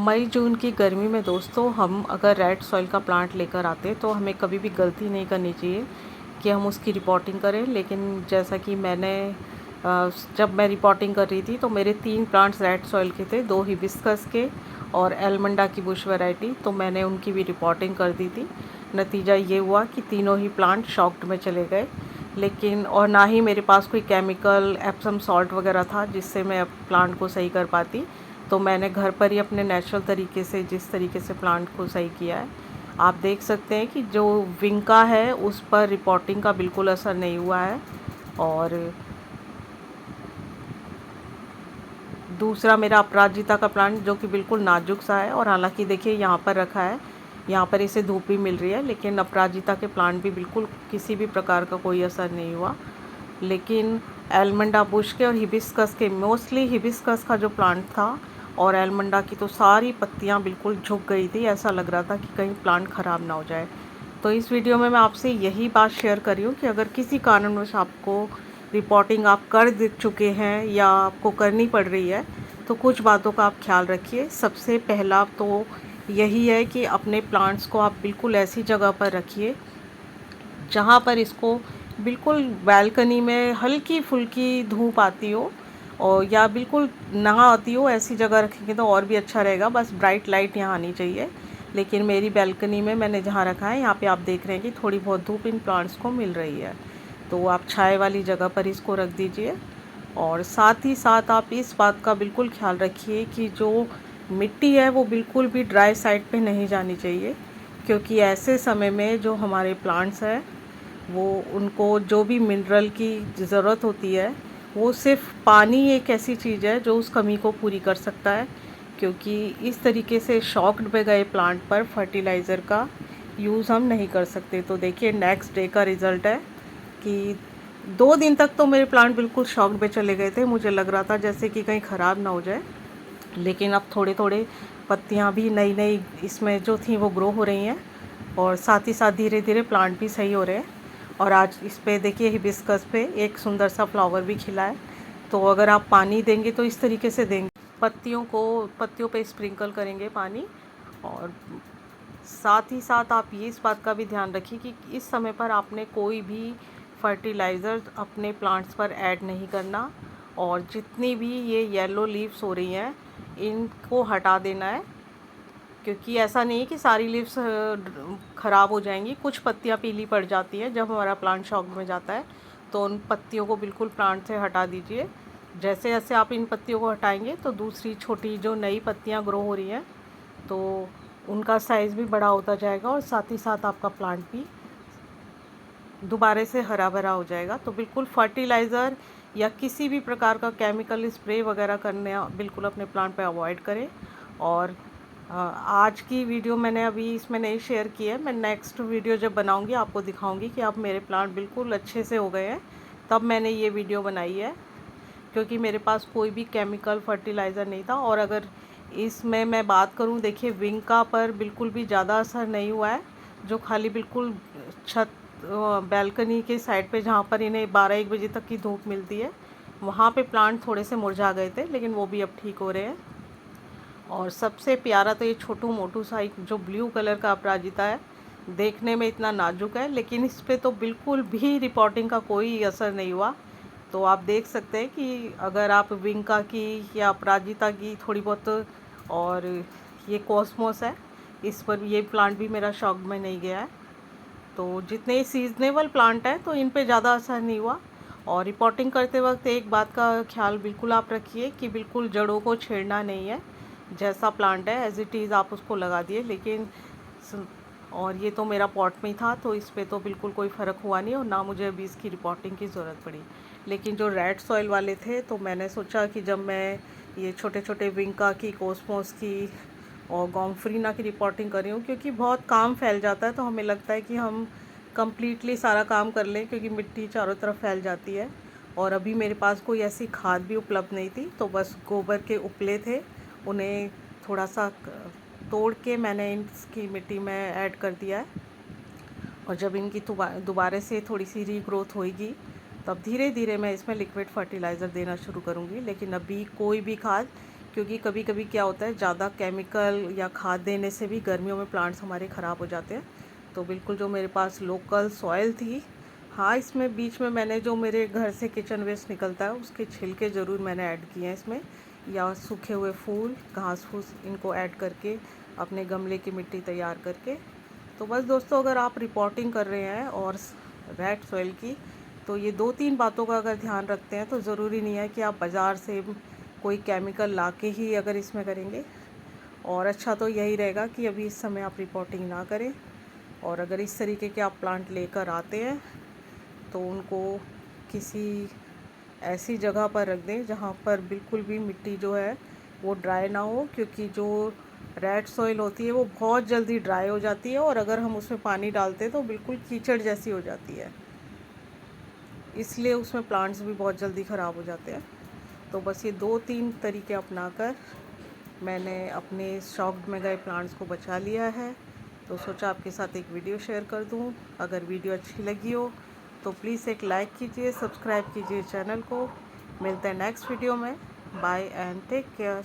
मई जून की गर्मी में दोस्तों हम अगर रेड सॉइल का प्लांट लेकर आते तो हमें कभी भी गलती नहीं करनी चाहिए कि हम उसकी रिपोर्टिंग करें। लेकिन जैसा कि जब मैं रिपोर्टिंग कर रही थी तो मेरे 3 प्लांट्स रेड सॉइल के थे, 2 हिबिस्कस के और एलमंडा की बुश वैरायटी। तो मैंने उनकी भी रिपोर्टिंग कर दी थी। नतीजा ये हुआ कि तीनों ही प्लांट शॉक्ड में चले गए। लेकिन और ना ही मेरे पास कोई केमिकल एप्सम सॉल्ट वगैरह था जिससे मैं प्लांट को सही कर पाती। तो मैंने घर पर ही अपने नेचुरल तरीके से जिस तरीके से प्लांट को सही किया है, आप देख सकते हैं कि जो विंका है उस पर रिपोर्टिंग का बिल्कुल असर नहीं हुआ है। और दूसरा मेरा अपराजिता का प्लांट जो कि बिल्कुल नाजुक सा है, और हालांकि देखिए यहाँ पर रखा है, यहाँ पर इसे धूप भी मिल रही है, लेकिन अपराजिता के प्लांट भी बिल्कुल किसी भी प्रकार का कोई असर नहीं हुआ। लेकिन एलमंडा बुश के और हिबिस्कस के, मोस्टली हिबिस्कस का जो प्लांट था और एलमंडा की, तो सारी पत्तियाँ बिल्कुल झुक गई थी। ऐसा लग रहा था कि कहीं प्लांट ख़राब ना हो जाए। तो इस वीडियो में मैं आपसे यही बात शेयर कर रही हूँ कि अगर किसी कारणवश आपको रिपोर्टिंग आप कर दे चुके हैं या आपको करनी पड़ रही है, तो कुछ बातों का आप ख्याल रखिए। सबसे पहला तो यही है कि अपने प्लांट्स को आप बिल्कुल ऐसी जगह पर रखिए जहाँ पर इसको बिल्कुल बालकनी में हल्की फुल्की धूप आती हो, और या बिल्कुल ना आती हो, ऐसी जगह रखेंगे तो और भी अच्छा रहेगा। बस ब्राइट लाइट यहाँ आनी चाहिए। लेकिन मेरी बालकनी में मैंने जहाँ रखा है, यहाँ पे आप देख रहे हैं कि थोड़ी बहुत धूप इन प्लांट्स को मिल रही है। तो आप छाए वाली जगह पर इसको रख दीजिए। और साथ ही साथ आप इस बात का बिल्कुल ख्याल रखिए कि जो मिट्टी है वो बिल्कुल भी ड्राई साइड पे नहीं जानी चाहिए, क्योंकि ऐसे समय में जो हमारे प्लांट्स हैं वो, उनको जो भी मिनरल की ज़रूरत होती है, वो सिर्फ पानी एक ऐसी चीज़ है जो उस कमी को पूरी कर सकता है। क्योंकि इस तरीके से शॉक्ड में गए प्लांट पर फर्टिलाइज़र का यूज़ हम नहीं कर सकते। तो देखिए नेक्स्ट डे का रिज़ल्ट है कि 2 दिन तक तो मेरे प्लांट बिल्कुल शॉक्ड में चले गए थे। मुझे लग रहा था जैसे कि कहीं ख़राब ना हो जाए। लेकिन अब थोड़े थोड़े पत्तियाँ भी नई नई इसमें जो थी वो ग्रो हो रही हैं, और साथ ही साथ धीरे धीरे प्लांट भी सही हो रहे हैं। और आज इस पे देखिए हिबिस्कस पे एक सुंदर सा फ्लावर भी खिला है। तो अगर आप पानी देंगे तो इस तरीके से देंगे, पत्तियों पे स्प्रिंकल करेंगे पानी। और साथ ही साथ आप ये इस बात का भी ध्यान रखिए कि इस समय पर आपने कोई भी फर्टिलाइज़र अपने प्लांट्स पर ऐड नहीं करना। और जितनी भी ये येलो लीव्स हो रही हैं इनको हटा देना है, क्योंकि ऐसा नहीं है कि सारी लीव्स ख़राब हो जाएंगी। कुछ पत्तियां पीली पड़ जाती हैं जब हमारा प्लांट शॉक में जाता है। तो उन पत्तियों को बिल्कुल प्लांट से हटा दीजिए। जैसे जैसे आप इन पत्तियों को हटाएंगे तो दूसरी छोटी जो नई पत्तियां ग्रो हो रही हैं, तो उनका साइज़ भी बड़ा होता जाएगा, और साथ ही साथ आपका प्लांट भी दोबारा से हरा भरा हो जाएगा। तो बिल्कुल फर्टिलाइज़र या किसी भी प्रकार का केमिकल स्प्रे वगैरह करने बिल्कुल अपने प्लांट पे अवॉइड करें। और आज की वीडियो मैंने अभी इसमें नहीं शेयर की है। मैं नेक्स्ट वीडियो जब बनाऊंगी आपको दिखाऊंगी कि अब मेरे प्लांट बिल्कुल अच्छे से हो गए हैं, तब मैंने ये वीडियो बनाई है। क्योंकि मेरे पास कोई भी केमिकल फर्टिलाइज़र नहीं था। और अगर इसमें मैं बात करूं, देखिए विंका पर बिल्कुल भी ज़्यादा असर नहीं हुआ है। जो खाली बिल्कुल छत बालकनी के साइड पे जहाँ पर इन्हें 12-1 बजे तक की धूप मिलती है, वहाँ पे प्लांट थोड़े से मुरझा गए थे, लेकिन वो भी अब ठीक हो रहे हैं। और सबसे प्यारा तो ये छोटू मोटू सा एक जो ब्लू कलर का अपराजिता है, देखने में इतना नाजुक है, लेकिन इस पे तो बिल्कुल भी रिपोर्टिंग का कोई असर नहीं हुआ। तो आप देख सकते हैं कि अगर आप विंका की या अपराजिता की थोड़ी बहुत, और ये कॉस्मोस है, इस पर ये प्लांट भी मेरा शौक में नहीं गया है। तो जितने सीजनेबल प्लांट हैं तो इन पे ज़्यादा असर नहीं हुआ। और रिपोर्टिंग करते वक्त एक बात का ख्याल बिल्कुल आप रखिए कि बिल्कुल जड़ों को छेड़ना नहीं है। जैसा प्लांट है एज इट इज़ आप उसको लगा दिए। लेकिन और ये तो मेरा पॉट में ही था, तो इस पे तो बिल्कुल कोई फ़र्क हुआ नहीं, और ना मुझे अभी इसकी रिपोर्टिंग की ज़रूरत पड़ी। लेकिन जो रेड सॉइल वाले थे, तो मैंने सोचा कि जब मैं ये छोटे छोटे विंका की, कोस्मोस की और गॉम्फ्रीना की रिपोर्टिंग कर रही हूँ, क्योंकि बहुत काम फैल जाता है, तो हमें लगता है कि हम कम्प्लीटली सारा काम कर लें, क्योंकि मिट्टी चारों तरफ फैल जाती है। और अभी मेरे पास कोई ऐसी खाद भी उपलब्ध नहीं थी, तो बस गोबर के उपले थे, उन्हें थोड़ा सा तोड़ के मैंने इसकी मिट्टी में ऐड कर दिया है। और जब इनकी दोबारा से थोड़ी सी रीग्रोथ होएगी, तब धीरे धीरे मैं इसमें लिक्विड फर्टिलाइज़र देना शुरू करूँगी। लेकिन अभी कोई भी खाद क्योंकि कभी कभी क्या होता है, ज़्यादा केमिकल या खाद देने से भी गर्मियों में प्लांट्स हमारे ख़राब हो जाते हैं। तो बिल्कुल जो मेरे पास लोकल सॉइल थी, हाँ इसमें बीच में मैंने जो मेरे घर से किचन वेस्ट निकलता है उसके छिलके ज़रूर मैंने ऐड किए हैं इसमें, या सूखे हुए फूल, घास फूस, इनको ऐड करके अपने गमले की मिट्टी तैयार करके। तो बस दोस्तों, अगर आप रिपोर्टिंग कर रहे हैं और रेड सॉइल की, तो ये 2-3 बातों का अगर ध्यान रखते हैं तो ज़रूरी नहीं है कि आप बाज़ार से कोई केमिकल ला के ही अगर इसमें करेंगे। और अच्छा तो यही रहेगा कि अभी इस समय आप रिपोर्टिंग ना करें, और अगर इस तरीके के आप प्लांट लेकर आते हैं तो उनको किसी ऐसी जगह पर रख दें जहाँ पर बिल्कुल भी मिट्टी जो है वो ड्राई ना हो, क्योंकि जो रेड सॉइल होती है वो बहुत जल्दी ड्राई हो जाती है, और अगर हम उसमें पानी डालते हैं तो बिल्कुल कीचड़ जैसी हो जाती है, इसलिए उसमें प्लांट्स भी बहुत जल्दी ख़राब हो जाते हैं। तो बस ये 2-3 तरीके अपनाकर मैंने अपने शॉक्ड में गए प्लांट्स को बचा लिया है। तो सोचा आपके साथ एक वीडियो शेयर कर दूं। अगर वीडियो अच्छी लगी हो तो प्लीज़ एक लाइक कीजिए, सब्सक्राइब कीजिए चैनल को। मिलते हैं नेक्स्ट वीडियो में। Bye and take care.